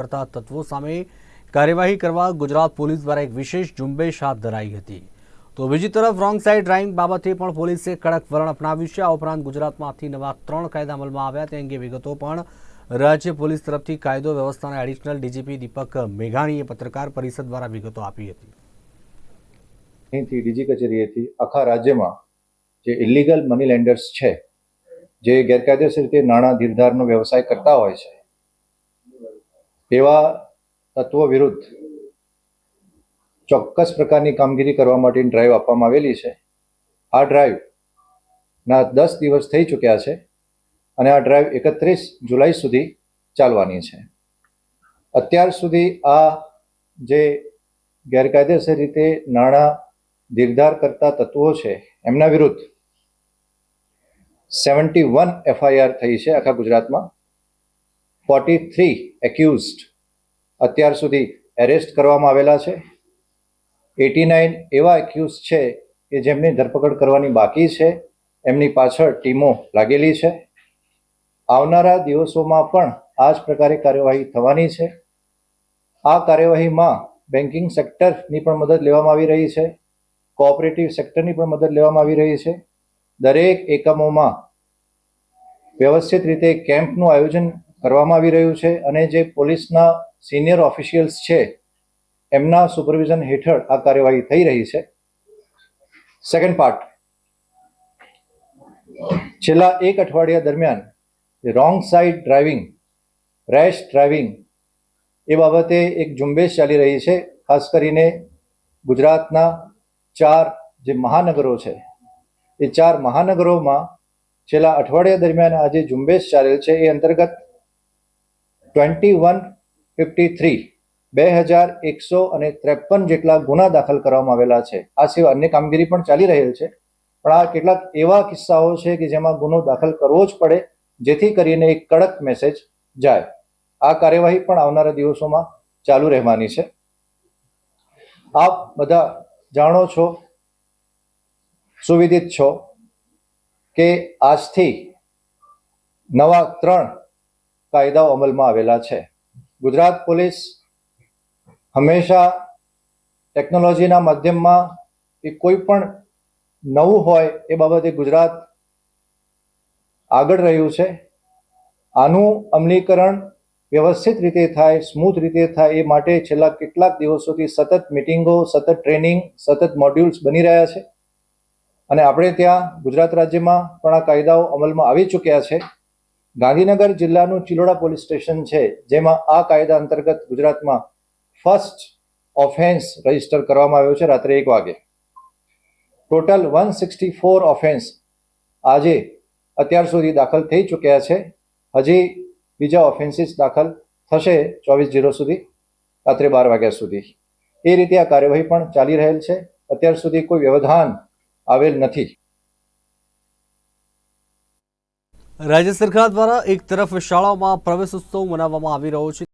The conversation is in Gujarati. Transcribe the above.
કરતા તત્વો સામે કાર્યવાહી કરવા ગુજરાત પોલીસ દ્વારા એક વિશેષ ઝુંબેશ હાથ ધરાઈ હતી। તો બીજી તરફ રોંગ સાઇડ ડ્રાઇવિંગ બાબતે પણ પોલીસે કડક વલણ અપનાવ્યું છે। આ ઉપરાંત ગુજરાતમાંથી નવા 3 કાયદા અમલમાં આવ્યા તે અંગે વિગતો પણ રાજ્ય પોલીસ તરફથી કાયદો વ્યવસ્થાના એડિશનલ ડીજીપી દીપક મેઘાણીએ પત્રકાર પરિષદ દ્વારા વિગતો આપી હતી। અહીંથી ડીજી કચેરીએથી આખા રાજ્યમાં જે ઇલીગલ મની લેન્ડર્સ છે, જે ગેરકાયદેસર રીતે નાણાં ધીરધારનો વ્યવસાય કરતા હોય છે, એવા તત્વો વિરુદ્ધ ચોક્કસ પ્રકારની કામગીરી કરવા માટેની ડ્રાઈવ આપવામાં આવેલી છે। આ ડ્રાઈવના 10 દિવસ થઈ ચૂક્યા છે અને આ ડ્રાઈવ 31 જુલાઈ સુધી ચાલવાની છે। અત્યાર સુધી આ જે ગેરકાયદેસર રીતે નાણાં ધીરધાર કરતા તત્વો છે એમના વિરુદ્ધ 71 FIR થઈ છે આખા ગુજરાતમાં। 43 એક્યુઝડ અત્યાર સુધી એરેસ્ટ કરવામાં આવેલા છે। 89 એવા એક્યુઝ છે કે જેમની ધરપકડ કરવાની બાકી છે, એમની પાછળ ટીમો લાગેલી છે। આવનારા દિવસોમાં પણ આ જ પ્રકારે કાર્યવાહી થવાની છે। આ કાર્યવાહીમાં બેન્કિંગ સેક્ટરની પણ મદદ લેવામાં આવી રહી છે, કોઓપરેટિવ સેક્ટરની પણ મદદ લેવામાં આવી રહી છે। દરેક એકમોમાં વ્યવસ્થિત રીતે કેમ્પનું આયોજન કરવામાં આવી રહ્યું છે અને જે પોલીસના સિનિયર ઓફિશિયલ્સ છે એમના સુપરવિઝન હેઠળ આ કાર્યવાહી થઈ રહી છે। સેકન્ડ પાર્ટ, છેલ્લા 1 અઠવાડિયા દરમિયાન wrong side driving, rash driving એ બાબતે એક ઝુંબેશ ચાલી રહી છે। ખાસ કરીને ગુજરાતના 4 જે મહાનગરો છે એ 4 મહાનગરોમાં છેલ્લા અઠવાડિયા દરમિયાન આ જે ઝુંબેશ ચાલેલ છે એ અંતર્ગત 2153 2153 જેટલા ગુના દાખલ કરવામાં આવેલા છે। આ સિવાય અન્ય કામગીરી પણ ચાલી રહેલ છે, પણ આ કેટલાક એવા કિસ્સાઓ છે કે જેમાં ગુનો દાખલ કરવો જ પડે, જેથી કરીને એક કડક મેસેજ જાય। આ કાર્યવાહી પણ આવનારા દિવસોમાં ચાલુ રહેવાની છે। આપ બધા જાણો છો, સુવિદિત છો કે આજથી નવા 3 કાયદાઓ અમલમાં આવેલા છે। ગુજરાત પોલીસ હંમેશા ટેકનોલોજીના માધ્યમમાં કે કોઈ પણ નવું હોય એ બાબતે ગુજરાત આગળ રહ્યું છે। આનું અમલીકરણ વ્યવસ્થિત રીતે થાય, સ્મૂથ રીતે થાય એ માટે છેલ્લા કેટલાક દિવસોથી સતત મિટિંગો, સતત ટ્રેનિંગ, સતત મોડ્યુલ્સ બની રહ્યા છે અને આપણે ત્યાં ગુજરાત રાજ્યમાં પણ આ કાયદાઓ અમલમાં આવી ચૂક્યા છે। ગાંધીનગર જિલ્લાનું ચિલોડા પોલીસ સ્ટેશન છે, જેમાં આ કાયદા અંતર્ગત ગુજરાતમાં ફર્સ્ટ ઓફેન્સ રજીસ્ટર કરવામાં આવ્યો છે રાત્રે 1 વાગે। ટોટલ 164 ઓફેન્સ આજે અત્યાર સુધી દાખલ થઈ ચૂક્યા છે। હજી બીજા ઓફેન્સીસ દાખલ થશે 24/0 સુધી, રાત્રે 12 વાગ્યા સુધી। એ રીતે આ કાર્યવાહી પણ ચાલી રહેલ છે। અત્યાર સુધી કોઈ વ્યવધાન આવેલ નથી। રાજ્ય સરકાર દ્વારા એક તરફ શાળાઓમાં પ્રવેશોત્સવ મનાવવામાં આવી રહ્યો છે।